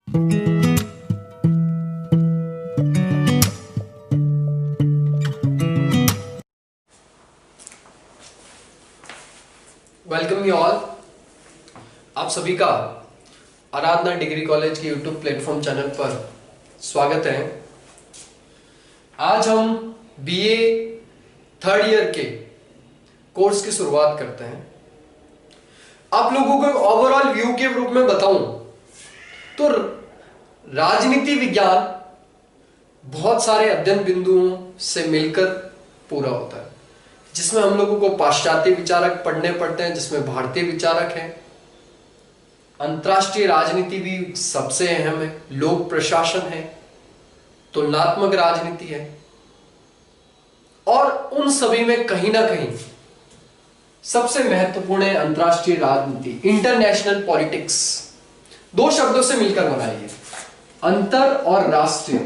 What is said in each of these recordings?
Welcome you all. आप सभी का आराधना डिग्री कॉलेज के यूट्यूब प्लेटफॉर्म चैनल पर स्वागत है। आज हम बीए थर्ड ईयर के कोर्स की शुरुआत करते हैं। आप लोगों को ओवरऑल व्यू के रूप में बताऊं तो राजनीति विज्ञान बहुत सारे अध्ययन बिंदुओं से मिलकर पूरा होता है, जिसमें हम लोगों को पाश्चात्य विचारक पढ़ने पड़ते हैं, जिसमें भारतीय विचारक हैं, अंतरराष्ट्रीय राजनीति भी सबसे अहम है, लोक प्रशासन है, तुलनात्मक राजनीति है, और उन सभी में कहीं ना कहीं सबसे महत्वपूर्ण है अंतरराष्ट्रीय राजनीति, इंटरनेशनल पॉलिटिक्स। दो शब्दों से मिलकर बनाई है, अंतर और राष्ट्रीय।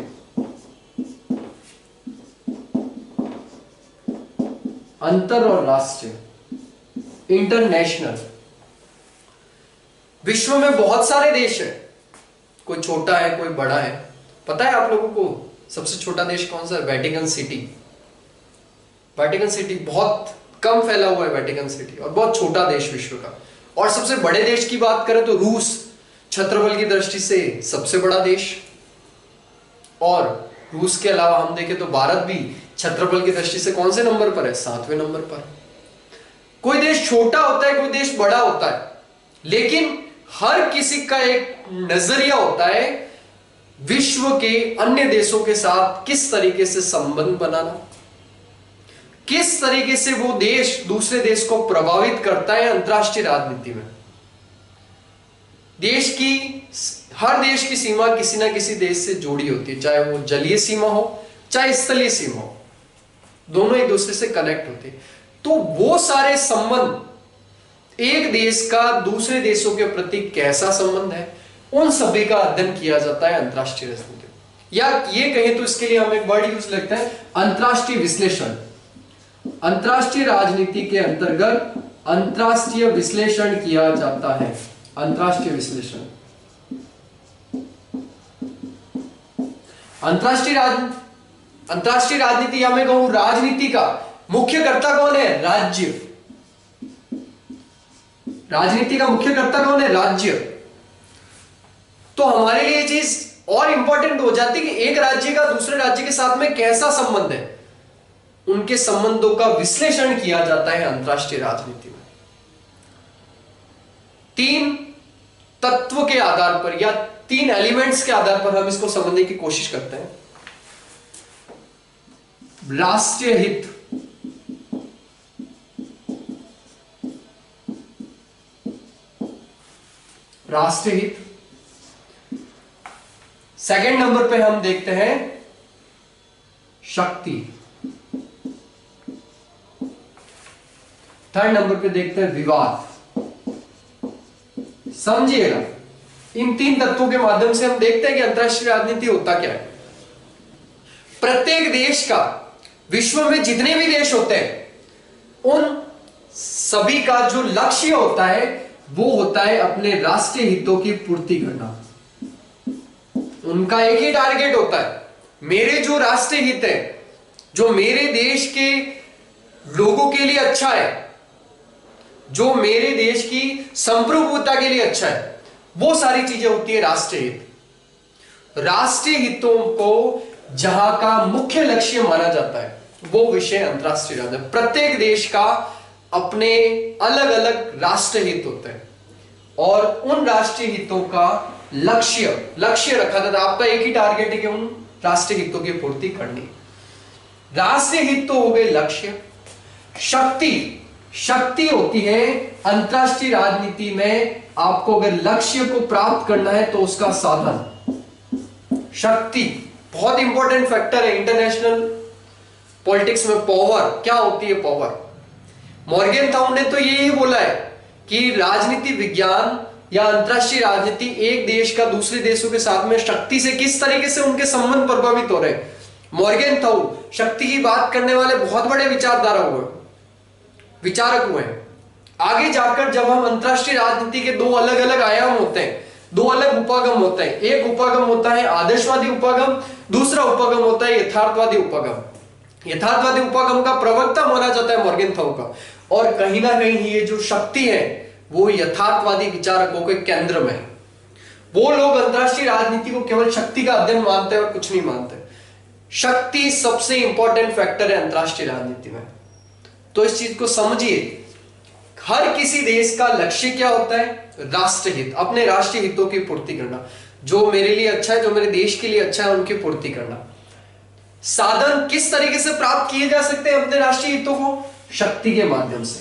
अंतर और राष्ट्रीय, इंटरनेशनल। विश्व में बहुत सारे देश हैं, कोई छोटा है कोई बड़ा है। पता है आप लोगों को सबसे छोटा देश कौन सा है? Vatican city. वेटिकन सिटी बहुत कम फैला हुआ है, वेटिकन सिटी, और बहुत छोटा देश विश्व का। और सबसे बड़े देश की बात करें तो रूस, क्षेत्रफल की दृष्टि से सबसे बड़ा देश। और रूस के अलावा हम देखें तो भारत भी क्षेत्रफल की दृष्टि से कौन से नंबर पर है? 7वें नंबर पर। कोई देश छोटा होता है, कोई देश बड़ा होता है, लेकिन हर किसी का एक नजरिया होता है विश्व के अन्य देशों के साथ किस तरीके से संबंध बनाना, किस तरीके से वो देश दूसरे देश को प्रभावित करता है अंतरराष्ट्रीय राजनीति में। हर देश की सीमा किसी ना किसी देश से जुड़ी होती है, चाहे वो जलीय सीमा हो चाहे स्थलीय सीमा हो, दोनों एक दूसरे से कनेक्ट होते हैं। तो वो सारे संबंध, एक देश का दूसरे देशों के प्रति कैसा संबंध है, उन सभी का अध्ययन किया जाता है अंतरराष्ट्रीय राजनीति। या ये कहें तो इसके लिए हम एक वर्ड यूज लगता है, अंतरराष्ट्रीय विश्लेषण। अंतरराष्ट्रीय राजनीति के अंतर्गत अंतरराष्ट्रीय विश्लेषण किया जाता है। अंतरराष्ट्रीय विश्लेषण। अंतरराष्ट्रीय राजनीति या मैं कहूं राजनीति का मुख्य कर्ता कौन है? राज्य। राजनीति का मुख्य कर्ता कौन है? राज्य। तो हमारे लिए ये चीज और इंपॉर्टेंट हो जाती है कि एक राज्य का दूसरे राज्य के साथ में कैसा संबंध है, उनके संबंधों का विश्लेषण किया जाता है अंतरराष्ट्रीय राजनीति में। 3 तत्व के आधार पर या 3 एलिमेंट्स के आधार पर हम इसको समझने की कोशिश करते हैं। राष्ट्रीय हित, राष्ट्रीय हित। सेकंड नंबर पे हम देखते हैं शक्ति। थर्ड नंबर पे देखते हैं विवाद। समझिएगा, इन 3 तत्वों के माध्यम से हम देखते हैं कि अंतरराष्ट्रीय राजनीति होता क्या है। प्रत्येक देश का, विश्व में जितने भी देश होते हैं, उन सभी का जो लक्ष्य होता है वो होता है अपने राष्ट्रीय हितों की पूर्ति करना। उनका एक ही टारगेट होता है, मेरे जो राष्ट्रीय हित है, जो मेरे देश के लोगों के लिए अच्छा है, जो मेरे देश की संप्रभुता के लिए अच्छा है, वो सारी चीजें होती है राष्ट्रीय हित। राष्ट्रीय हितों को जहां का मुख्य लक्ष्य माना जाता है वो विषय अंतरराष्ट्रीय राजनीति। प्रत्येक देश का अपने अलग अलग राष्ट्रीय हित होते हैं और उन राष्ट्रीय हितों का लक्ष्य रखा जाता है। आपका एक ही टारगेट है कि उन राष्ट्रीय हितों की पूर्ति करनी। राष्ट्रीय हित तो हो गए लक्ष्य। शक्ति होती है अंतरराष्ट्रीय राजनीति में, आपको अगर लक्ष्य को प्राप्त करना है तो उसका साधन। शक्ति बहुत इंपॉर्टेंट फैक्टर है इंटरनेशनल पॉलिटिक्स में। पावर क्या होती है? पावर। मॉर्गेनथाउ ने तो यही बोला है कि राजनीति विज्ञान या अंतरराष्ट्रीय राजनीति एक देश का दूसरे देशों के साथ में शक्ति से किस तरीके से उनके संबंध प्रभावित हो रहे हैं। मॉर्गेनथाउ शक्ति की बात करने वाले बहुत बड़े विचारक हुए हैं। आगे जाकर जब हम अंतरराष्ट्रीय राजनीति के 2 अलग अलग आयाम होते हैं, दो अलग उपागम होते हैं। एक उपागम होता है आदर्शवादी उपागम, दूसरा उपागम होता है यथार्थवादी उपागम। यथार्थवादी उपागम का प्रवक्ता माना जाता है मॉर्गेनथाउ का, और कहीं ना कहीं ये जो शक्ति है वो यथार्थवादी विचारकों के केंद्र में है। वो लोग अंतरराष्ट्रीय राजनीति को केवल शक्ति का अध्ययन मानते हैं और कुछ नहीं मानते। शक्ति सबसे इंपॉर्टेंट फैक्टर है अंतरराष्ट्रीय राजनीति में, तो इस चीज को समझिए। हर किसी देश का लक्ष्य क्या होता है? राष्ट्रहित, अपने राष्ट्रीय हितों की पूर्ति करना। जो मेरे लिए अच्छा है, जो मेरे देश के लिए अच्छा है, उनकी पूर्ति करना। साधन किस तरीके से प्राप्त किए जा सकते हैं अपने राष्ट्रीय हितों को? शक्ति के माध्यम से।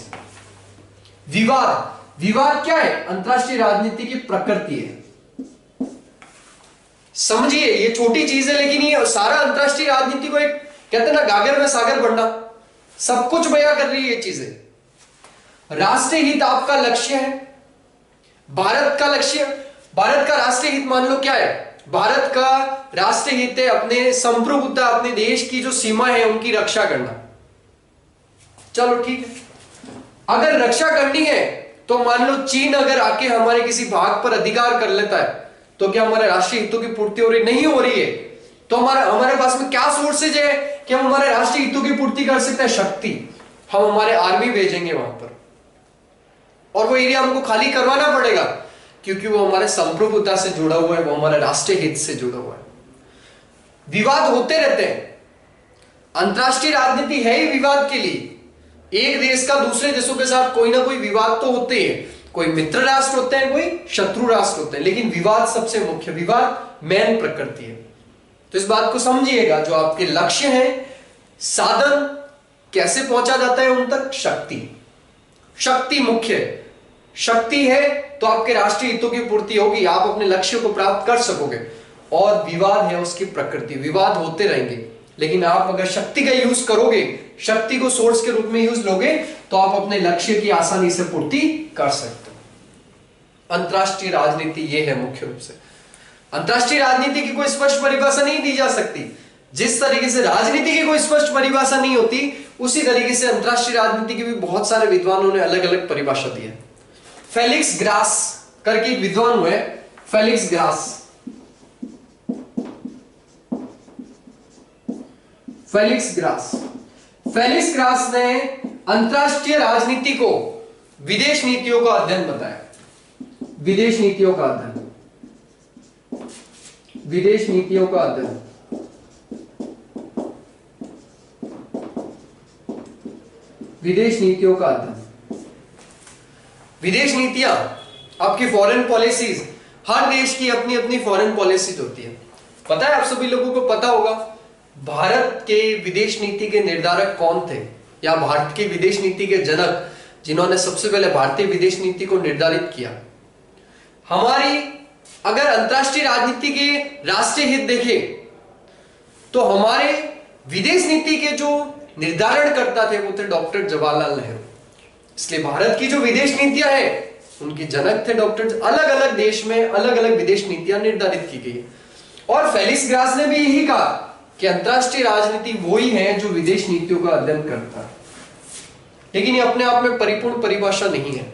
विवाद, विवाद क्या है? अंतरराष्ट्रीय राजनीति की प्रकृति है। समझिए, ये छोटी चीज है लेकिन ये सारा अंतरराष्ट्रीय राजनीति को एक कहते हैं ना गागर में सागर बढ़ना, सब कुछ बयां कर रही है ये चीजें। राष्ट्रीय हित आपका लक्ष्य है, भारत का लक्ष्य, भारत का राष्ट्रीय हित मान लो क्या है? भारत का राष्ट्रीय हित है अपने संप्रभुता, अपने देश की जो सीमा है उनकी रक्षा करना। चलो ठीक है, अगर रक्षा करनी है तो मान लो चीन अगर आके हमारे किसी भाग पर अधिकार कर लेता है, तो क्या हमारे राष्ट्रीय हितों की पूर्ति हो रही? नहीं हो रही है। तो हमारे पास में क्या सोर्सेज है कि हम हमारे राष्ट्रीय हितों की पूर्ति कर सकते हैं? शक्ति। हम हमारे आर्मी भेजेंगे वहां पर, और वो एरिया हमको खाली करवाना पड़ेगा क्योंकि वो हमारे संप्रभुता से जुड़ा हुआ है, वो हमारे राष्ट्रीय हित से जुड़ा हुआ है। विवाद होते रहते हैं, अंतरराष्ट्रीय राजनीति है ही विवाद के लिए। एक देश का दूसरे देशों के साथ कोई ना कोई विवाद तो होते हैं, कोई मित्र राष्ट्र होते हैं, कोई शत्रु राष्ट्र होते हैं, लेकिन विवाद सबसे मुख्य, विवाद मेन प्रकृति है। तो इस बात को समझिएगा, जो आपके लक्ष्य है, साधन कैसे पहुंचा जाता है उन तक? शक्ति। शक्ति मुख्य है। शक्ति है तो आपके राष्ट्रीय हितों की पूर्ति होगी, आप अपने लक्ष्य को प्राप्त कर सकोगे। और विवाद है उसकी प्रकृति, विवाद होते रहेंगे, लेकिन आप अगर शक्ति का यूज करोगे, शक्ति को सोर्स के रूप में यूज लोगे, तो आप अपने लक्ष्य की आसानी से पूर्ति कर सकते हो। अंतरराष्ट्रीय राजनीति ये है मुख्य रूप से। अंतरराष्ट्रीय राजनीति की कोई स्पष्ट परिभाषा नहीं दी जा सकती। जिस तरीके से राजनीति की कोई स्पष्ट परिभाषा नहीं होती, उसी तरीके से अंतरराष्ट्रीय राजनीति की भी बहुत सारे विद्वानों ने अलग अलग परिभाषा दी है। फेलिक्स ग्रास करके एक विद्वान हुए, Felix grass. Felix grass, Felix grass ने अंतरराष्ट्रीय राजनीति को विदेश नीतियों का अध्ययन बताया। विदेश नीतियों का अध्ययन, विदेश नीतियों का अध्ययन। विदेश नीतियों का अध्ययन। विदेश नीतियां आपकी फॉरेन पॉलिसीज, हर देश की अपनी अपनी फॉरेन पॉलिसीज होती है। पता है, आप सभी लोगों को पता होगा भारत के विदेश नीति के निर्धारक कौन थे, या भारत की विदेश नीति के जनक जिन्होंने सबसे पहले भारतीय विदेश नीति को निर्धारित किया। हमारी अगर अंतरराष्ट्रीय राजनीति के राष्ट्रीय हित देखें तो हमारे विदेश नीति के जो निर्धारण करता थे वो थे डॉक्टर जवाहरलाल नेहरू। इसलिए भारत की जो विदेश नीतियां हैं उनके जनक थे डॉक्टर। अलग अलग देश में अलग अलग विदेश नीतियां निर्धारित की गई। और फेलिक्स ग्रास ने भी यही कहा कि अंतरराष्ट्रीय राजनीति वही है जो विदेश नीतियों का अध्ययन करता है, लेकिन ये अपने आप में परिपूर्ण परिभाषा नहीं है।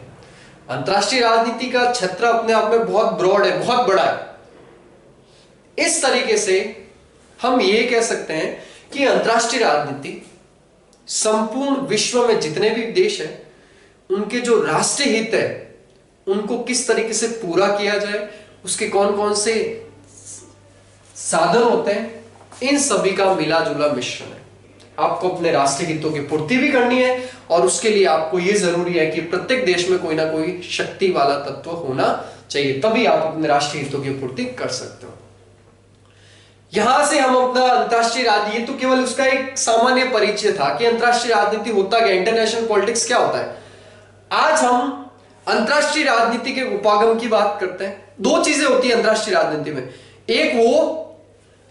अंतरराष्ट्रीय राजनीति का क्षेत्र अपने आप में बहुत ब्रॉड है, बहुत बड़ा है। इस तरीके से हम ये कह सकते हैं कि अंतरराष्ट्रीय राजनीति संपूर्ण विश्व में जितने भी देश हैं उनके जो राष्ट्रीय हित है उनको किस तरीके से पूरा किया जाए, उसके कौन कौन से साधन होते हैं, इन सभी का मिला जुला मिश्रण है। आपको अपने राष्ट्रीय हितों की पूर्ति भी करनी है, और उसके लिए आपको यह जरूरी है कि प्रत्येक देश में कोई ना कोई शक्ति वाला तत्व होना चाहिए, तभी आप अपने राष्ट्रीय हितों की पूर्ति कर सकते हो। यहां से हम अपना अंतरराष्ट्रीय राजनीति, तो केवल उसका एक सामान्य परिचय था कि अंतरराष्ट्रीय राजनीति होता क्या, इंटरनेशनल पॉलिटिक्स क्या होता है। आज हम अंतरराष्ट्रीय राजनीति के उपागम की बात करते हैं। दो चीजें होती है अंतरराष्ट्रीय राजनीति में, एक वो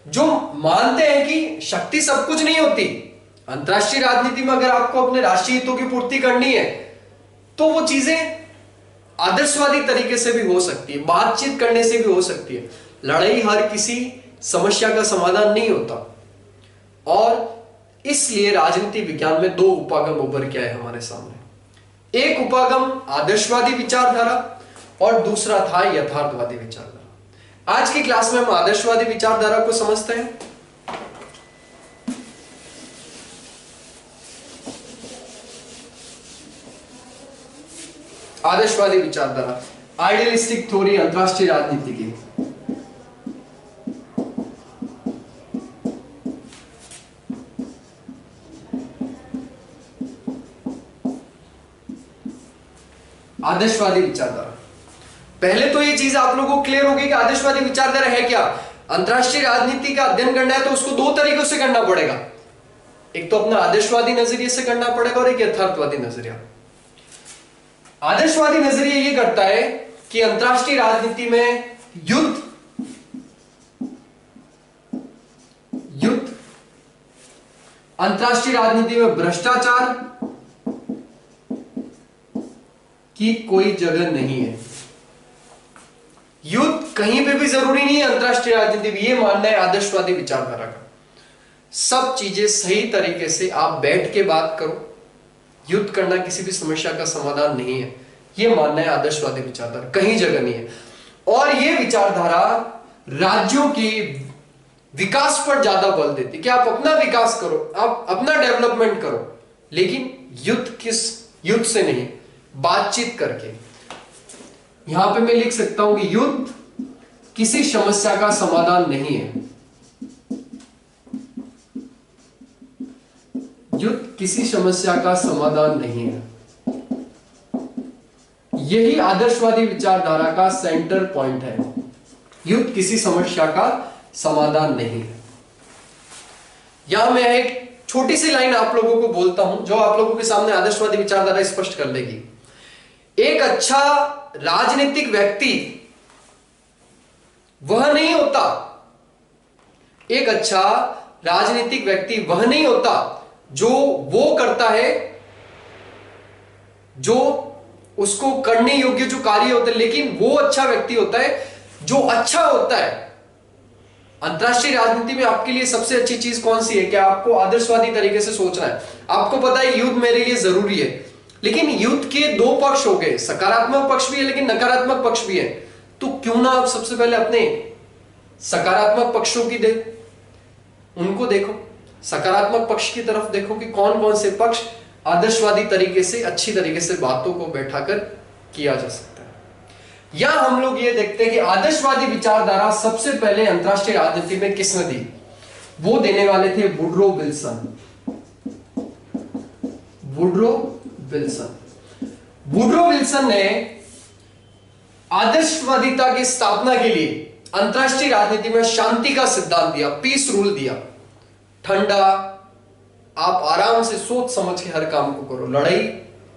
जो मानते हैं कि शक्ति सब कुछ नहीं होती। अंतरराष्ट्रीय राजनीति में अगर आपको अपने राष्ट्रीय हितों की पूर्ति करनी है तो वो चीजें आदर्शवादी तरीके से भी हो सकती है, बातचीत करने से भी हो सकती है। लड़ाई हर किसी समस्या का समाधान नहीं होता, और इसलिए राजनीति विज्ञान में दो उपागम उभर के आए हमारे सामने। एक उपागम आदर्शवादी विचारधारा और दूसरा था यथार्थवादी विचारधारा। आज की क्लास में हम आदर्शवादी विचारधारा को समझते हैं। आदर्शवादी विचारधारा, आइडियलिस्टिक थ्योरी अंतरराष्ट्रीय राजनीति की। आदर्शवादी विचारधारा, पहले तो ये चीज आप लोगों को क्लियर होगी कि आदर्शवादी विचारधारा है क्या। अंतरराष्ट्रीय राजनीति का अध्ययन करना है तो उसको दो तरीकों से करना पड़ेगा, एक तो अपना आदर्शवादी नजरिए से करना पड़ेगा और एक यथार्थवादी नजरिया। आदर्शवादी नजरिया ये करता है कि अंतरराष्ट्रीय राजनीति में युद्ध अंतरराष्ट्रीय राजनीति में भ्रष्टाचार की कोई जगह नहीं है। युद्ध कहीं पे भी जरूरी नहीं है अंतरराष्ट्रीय राजनीति में, ये मानना है आदर्शवादी विचारधारा का। सब चीजें सही तरीके से आप बैठ के बात करो, युद्ध करना किसी भी समस्या का समाधान नहीं है, ये मानना है आदर्शवादी विचारधारा, कहीं जगह नहीं है। और ये विचारधारा राज्यों के विकास पर ज्यादा बल देती कि आप अपना विकास करो, आप अपना डेवलपमेंट करो, लेकिन युद्ध से नहीं, बातचीत करके। यहां पे मैं लिख सकता हूं कि युद्ध किसी समस्या का समाधान नहीं है, युद्ध किसी समस्या का समाधान नहीं है। यही आदर्शवादी विचारधारा का सेंटर पॉइंट है, युद्ध किसी समस्या का समाधान नहीं है। यहां मैं एक छोटी सी लाइन आप लोगों को बोलता हूं जो आप लोगों के सामने आदर्शवादी विचारधारा स्पष्ट कर देगी। एक अच्छा राजनीतिक व्यक्ति वह नहीं होता, एक अच्छा राजनीतिक व्यक्ति वह नहीं होता जो वो करता है जो उसको करने योग्य जो कार्य होते हैं, लेकिन वो अच्छा व्यक्ति होता है जो अच्छा होता है। अंतरराष्ट्रीय राजनीति में आपके लिए सबसे अच्छी चीज कौन सी है कि आपको आदर्शवादी तरीके से सोचना है। आपको पता है युद्ध मेरे लिए जरूरी है, लेकिन युद्ध के दो पक्ष हो गए, सकारात्मक पक्ष भी है लेकिन नकारात्मक पक्ष भी है। तो क्यों ना आप सबसे पहले अपने सकारात्मक पक्षों की उनको देखो, सकारात्मक पक्ष की तरफ देखो कि कौन कौन से पक्ष आदर्शवादी तरीके से अच्छी तरीके से बातों को बैठाकर किया जा सकता है। या हम लोग ये देखते हैं कि आदर्शवादी विचारधारा सबसे पहले अंतरराष्ट्रीय राजनीति में किसने दी, वो देने वाले थे वुडरो विल्सन। वुडरो विल्सन ने आदर्शवादिता की स्थापना के लिए अंतरराष्ट्रीय राजनीति में शांति का सिद्धांत दिया, पीस रूल दिया। ठंडा, आप आराम से सोच समझ के हर काम को करो, लड़ाई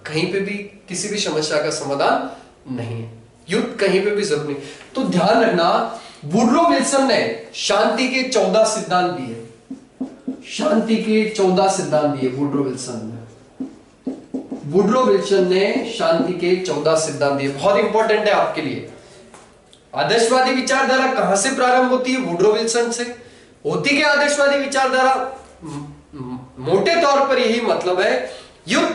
कहीं पे भी किसी भी समस्या का समाधान नहीं है, युद्ध कहीं पे भी जरूरी नहीं। तो ध्यान रखना, वुडरो विल्सन ने शांति के 14 सिद्धांत दिए, शांति के 14 सिद्धांत दिए वुडरो विल्सन ने शांति के 14 सिद्धांत दिए। बहुत इंपॉर्टेंट है आपके लिए। आदर्शवादी विचारधारा कहां से प्रारंभ होती है? वुडरो विल्सन से होती है। आदर्शवादी विचारधारा मोटे तौर पर यही मतलब है, युद्ध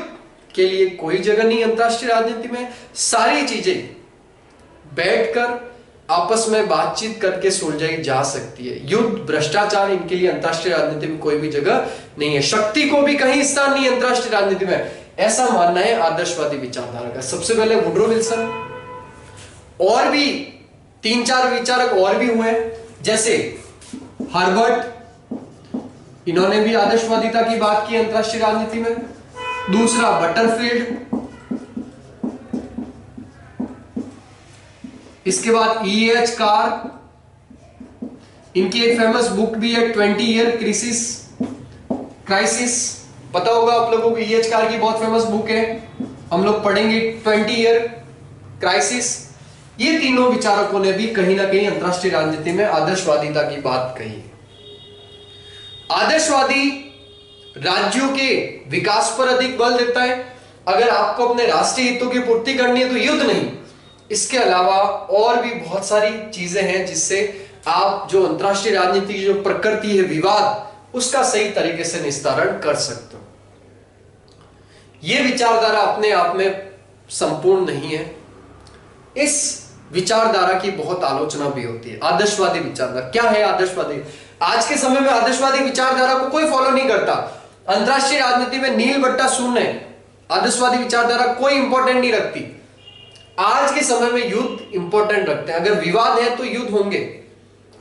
के लिए कोई जगह नहीं अंतरराष्ट्रीय राजनीति में, सारी चीजें बैठकर आपस में बातचीत करके सुलझाई जा सकती है। युद्ध, भ्रष्टाचार, इनके लिए अंतरराष्ट्रीय राजनीति में कोई भी जगह नहीं है। शक्ति को भी कहीं स्थान नहीं है अंतरराष्ट्रीय राजनीति में, ऐसा मानना है आदर्शवादी विचारधारा का। सबसे पहले वुडरो विल्सन, और भी 3-4 विचारक और भी हुए, जैसे हार्वर्ड, इन्होंने भी आदर्शवादिता की बात की अंतरराष्ट्रीय राजनीति में। दूसरा बटरफील्ड, इसके बाद E.H. कार, इनकी एक फेमस बुक भी है 20 ईयर क्राइसिस, पता होगा आप लोगों को। E.H. कार की बहुत फेमस बुक है, हम लोग पढ़ेंगे 20 ईयर क्राइसिस। ये तीनों विचारकों ने भी कहीं ना कहीं अंतरराष्ट्रीय राजनीति में आदर्शवादिता की बात कही। आदर्शवादी राज्यों के विकास पर अधिक बल देता है। अगर आपको अपने राष्ट्रीय हितों की पूर्ति करनी है तो युद्ध नहीं, इसके अलावा और भी बहुत सारी चीजें हैं जिससे आप जो अंतरराष्ट्रीय राजनीति की जो प्रकृति है, विवाद, उसका सही तरीके से निस्तारण कर सकते हो। यह विचारधारा अपने आप में संपूर्ण नहीं है। इस विचारधारा की बहुत आलोचना भी होती है। आदर्शवादी विचारधारा क्या है? आदर्शवादी, आज के समय में आदर्शवादी विचारधारा को कोई फॉलो नहीं करता। अंतरराष्ट्रीय राजनीति में नील बट्टा शून्य है। आदर्शवादी विचारधारा कोई इंपॉर्टेंट नहीं रखती। आज के समय में युद्ध इंपॉर्टेंट रखते हैं। अगर विवाद है तो युद्ध होंगे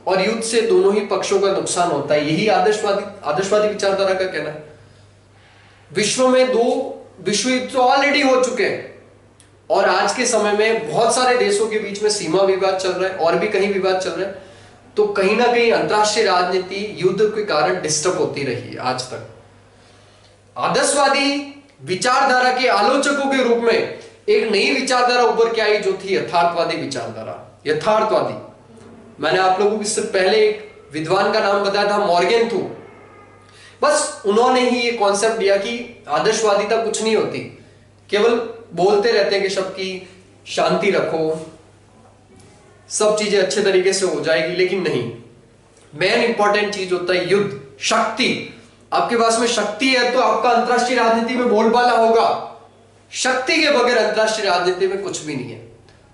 और युद्ध से दोनों ही पक्षों का नुकसान होता है। यही आदर्शवादी विचारधारा का कहना है। विश्व में 2 विश्व युद्ध तो ऑलरेडी हो चुके हैं और आज के समय में बहुत सारे देशों के बीच में सीमा विवाद चल रहा है और भी कहीं विवाद चल रहा है। तो कहीं ना कहीं अंतरराष्ट्रीय राजनीति युद्ध के कारण डिस्टर्ब होती रही है आज तक। आदर्शवादी विचारधारा के आलोचकों के रूप में एक नई विचारधारा उभर के आई जो थी यथार्थवादी विचारधारा। यथार्थवादी, मैंने आप लोगों को इससे पहले एक विद्वान का नाम बताया था, मॉर्गन थू। बस उन्होंने ही ये कॉन्सेप्ट दिया कि आदर्शवादिता कुछ नहीं होती, केवल बोलते रहते हैं कि सबकी शांति रखो, सब चीजें अच्छे तरीके से हो जाएगी, लेकिन नहीं। मेन इंपॉर्टेंट चीज होता है युद्ध, शक्ति। आपके पास में शक्ति है तो आपका अंतरराष्ट्रीय राजनीति में बोलबाला होगा। शक्ति के बगैर अंतरराष्ट्रीय राजनीति में कुछ भी नहीं है।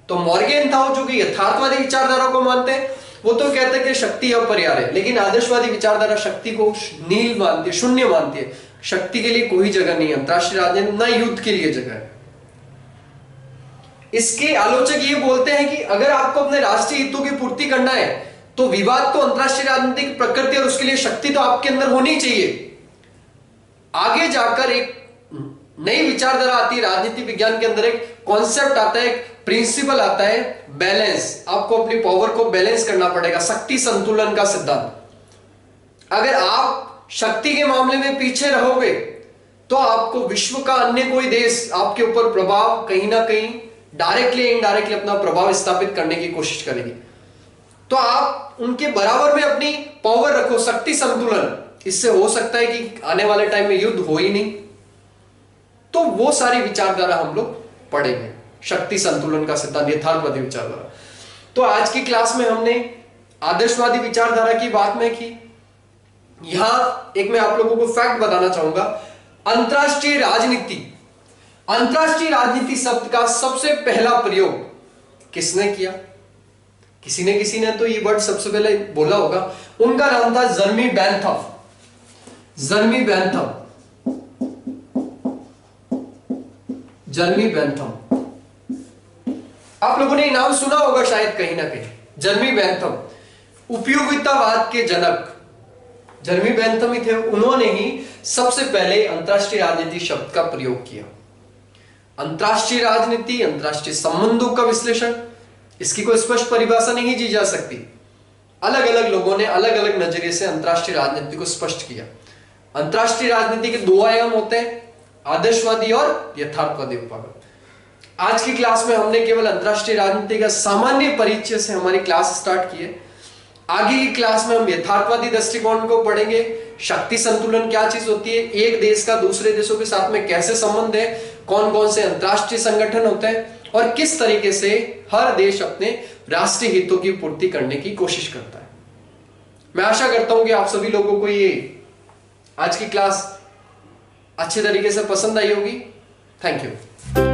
तो मॉर्गन था जो कि यथार्थवादी विचारधारा को मानते हैं, वो तो कहते हैं कि शक्ति अपरिहार्य है, लेकिन आदर्शवादी विचारधारा शक्ति को नील मानती है, शून्य मानती है। शक्ति के लिए कोई जगह नहीं है अंतरराष्ट्रीय राजनीति, ना युद्ध के लिए जगह है। इसके आलोचक ये बोलते हैं कि अगर आपको अपने राष्ट्रीय हितों की पूर्ति करना है तो विवाद तो अंतरराष्ट्रीय राजनीति की प्रकृति और उसके लिए शक्ति तो आपके अंदर होनी चाहिए। आगे जाकर एक नई विचारधारा आती है राजनीति विज्ञान के अंदर, एक कॉन्सेप्ट आता है, एक प्रिंसिपल आता है, बैलेंस। आपको अपनी पावर को बैलेंस करना पड़ेगा, शक्ति संतुलन का सिद्धांत। अगर आप शक्ति के मामले में पीछे रहोगे तो आपको विश्व का अन्य कोई देश आपके ऊपर प्रभाव कहीं ना कहीं डायरेक्टली इनडायरेक्टली अपना प्रभाव स्थापित करने की कोशिश करेगी। तो आप उनके बराबर में अपनी पावर रखो, शक्ति संतुलन। इससे हो सकता है कि आने वाले टाइम में युद्ध हो ही नहीं। तो वो सारी विचारधारा हम लोग पढ़ेंगे, शक्ति संतुलन का सिद्धांत, यथार्थवादी विचारधारा। तो आज की क्लास में हमने आदर्शवादी विचारधारा की बात में की। यहां एक मैं आप लोगों को फैक्ट बताना चाहूंगा। अंतरराष्ट्रीय राजनीति शब्द का सबसे पहला प्रयोग किसने किया? किसी ने तो ये वर्ड सबसे पहले बोला होगा। उनका नाम था जर्मी बेंथम। आप लोगों ने नाम सुना होगा शायद कहीं ना कहीं। जर्मी बेंथम उपयोगितावाद के जनक जर्मी बेंथम ही थे। उन्होंने ही सबसे पहले अंतरराष्ट्रीय राजनीति शब्द का प्रयोग किया। अंतरराष्ट्रीय राजनीति, अंतरराष्ट्रीय संबंधों का विश्लेषण, इसकी कोई स्पष्ट परिभाषा नहीं दी जा सकती। अलग अलग लोगों ने अलग अलग नजरिए से अंतरराष्ट्रीय राजनीति को स्पष्ट किया। अंतरराष्ट्रीय राजनीति के 2 आयाम होते हैं, आदर्शवादी और यथार्थवादी विभाग। आज की क्लास में हमने केवल अंतरराष्ट्रीय राजनीति का सामान्य परिचय से हमारी क्लास स्टार्ट की है। आगे की क्लास में हम यथार्थवादी दृष्टिकोण को पढ़ेंगे। शक्ति संतुलन क्या चीज होती है, एक देश का दूसरे देशों के साथ में कैसे संबंध है, कौन कौन से अंतरराष्ट्रीय संगठन होते हैं और किस तरीके से हर देश अपने राष्ट्रीय हितों की पूर्ति करने की कोशिश करता है। मैं आशा करता हूं कि आप सभी लोगों को ये आज की क्लास अच्छे तरीके से पसंद आई होगी। Thank you.